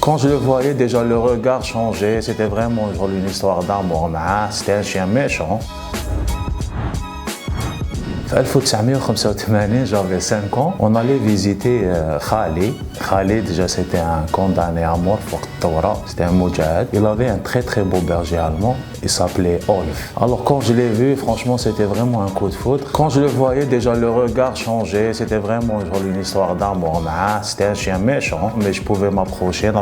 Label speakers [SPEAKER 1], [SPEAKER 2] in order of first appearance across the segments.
[SPEAKER 1] Quand je le voyais, déjà le regard changeait, c'était vraiment genre une histoire d'amour. C'était un chien méchant. En 1985, j'avais 5 ans, on allait visiter Khali. Khali, déjà c'était un condamné à mort, c'était un moudjahid. Il avait un très beau berger allemand, il s'appelait Olf. Alors quand je l'ai vu, franchement c'était vraiment un coup de foudre. Quand je le voyais, déjà le regard changeait, c'était vraiment genre une histoire d'amour. C'était un chien méchant, mais je pouvais m'approcher,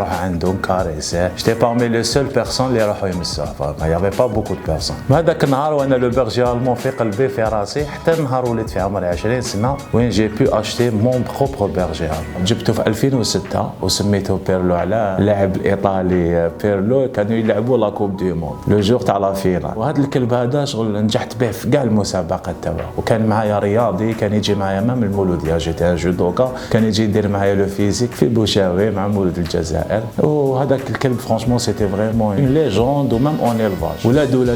[SPEAKER 1] caresser. J'étais parmi les seules personnes qui راحوا يمسوه. Il n'y avait pas beaucoup de personnes. هذاك النهار وانا le berger allemand في قلبي في راسي حتى النهار وليت في عمري 20 سنه وين جي بو اشتي مون بروبر برجي. جبته في 2006 وسميته بيرلو على لاعب الايطالي بيرلو كانوا يلعبوا لا كوب دو موند لو جور تاع لا فينال. وهذا الكلب هذا شغل نجحت به في كاع المسابقات تاعو وكان معايا رياضي كان يجي معايا من المولوديه جيت جودوكا كان يجي يدير معايا لو فيزيك في بوشاوي مع مولود الجزائر. وهذاك الكلب فرانشمون سيتي فريمون اون ليجوند ومام اون ايلفاج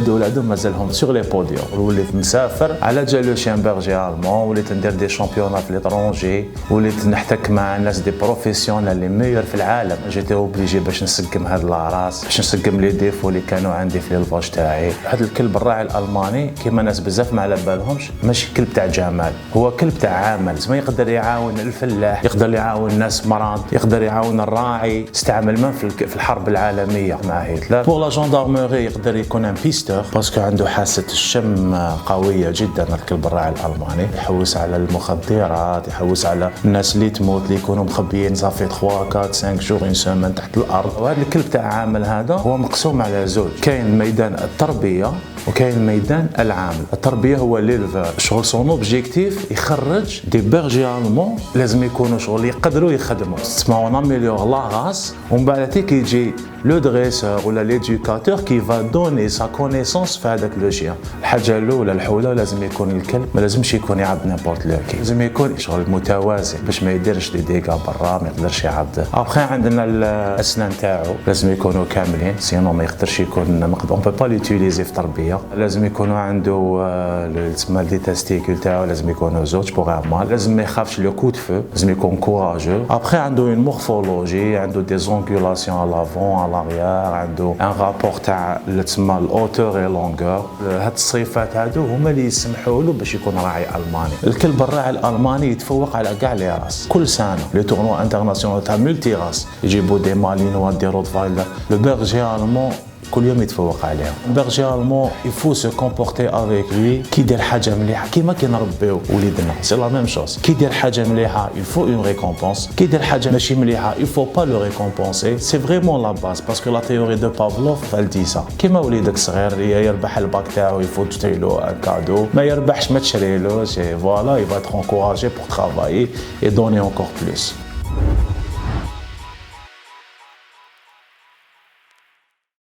[SPEAKER 1] ولادو مازالهم سور لي بوديوم. وليت مسافر على جا لو شيان برجي المون وليت ندير دي شامبيونات في ليترونجي وليت نحتك مع ناس دي بروفيسيونال لي ميور في العالم. جيتي اوبليجي باش نسقم هاد لاراس باش نسقم لي ديفو اللي كانوا عندي في ليلفاج تاعي. هاد الكلب الراعي الالماني كيما ناس بزاف ما على بالهمش ماشي كلب تاع جمال هو كلب تاع عمل. زعما يقدر يعاون الفلاح يقدر يعاون ناس مرض يقدر يعاون الراعي. استعمل من في الحرب العالميه مع هتلر. بور لا جوندارموري يقدر يكون ان بيستور باسكو عنده حاسه الشم قويه جدا. الكلب الراعي الالماني يحوس على المخدرات يحوس على الناس اللي تموت اللي يكونوا مخبيين صافي 3 4 5 جور اون سيمين تحت الارض. وهذا الكلب تاع عامل هذا هو مقسوم على زوج. كاين ميدان التربيه وكاين ميدان العامل. التربيه هو ليلفور شغل سون اوبجيكتيف يخرج دي بيرجي المون لازم يكونوا شغل يقدروا يخدموا تسمعوا ناميليور لا غاس ومن بعد تيك يجي لو دريسور ولا ليدوكاتور كي فا دوني سا كونيسونس في هذاك لو شيان. الحاجه الاولى الحوله لازم يكون الكلب ما لازمش يكون يعض نيمبورت لو كي. لازم يكون شغل متوازن باش ما يديرش دي ديغا برا ما يقدرش يعض. ابخي عندنا الاسنان تاعو لازم يكونوا كاملين سينو ما يقدرش يكون اون بو با لوتيليزي في تربيه. لازم يكونوا عنده تسمى لي تاستيكول تاعو لازم يكونوا زوج بوغ ان مال. لازم ما يخافش لو كو دو فو لازم يكون كوراجو. ابخي عنده اون مورفولوجي عنده دي زونكولاسيون على لافون l'arrière عنده ان رابور تاع اللي تسمى الاوتور اي لونغور. هاد الصفات هادو هما اللي يسمحوا له باش يكون راعي الماني. الكلب الراعي الالماني يتفوق على كاع لي راس. كل سنه لي تورنوا انترناسيونال تاع ملتي راس يجيبوا دي مالينوا دي روتفايلر. لو بيرجي المون كل يوم يتفوق عليهم. البرجي المون يفو سو كومبورتي افيك لوي كي يدير حاجه مليحه كيما كي نربيو وليدنا سي لا ميم شوز. كي يدير حاجه مليحه يفو اون ريكومبونس كي يدير حاجه ماشي مليحه يفو با لو ريكومبونسي. سي فريمون لا باز باسكو لا تيوري دو بافلوف قال دي سا. كيما وليدك صغير يربح الباك تاعو يفو تشريلو ان كادو ما يربحش ما تشريلوش فوالا يبقى ترونكوراجي بور ترافايي اي دوني انكور بلوس.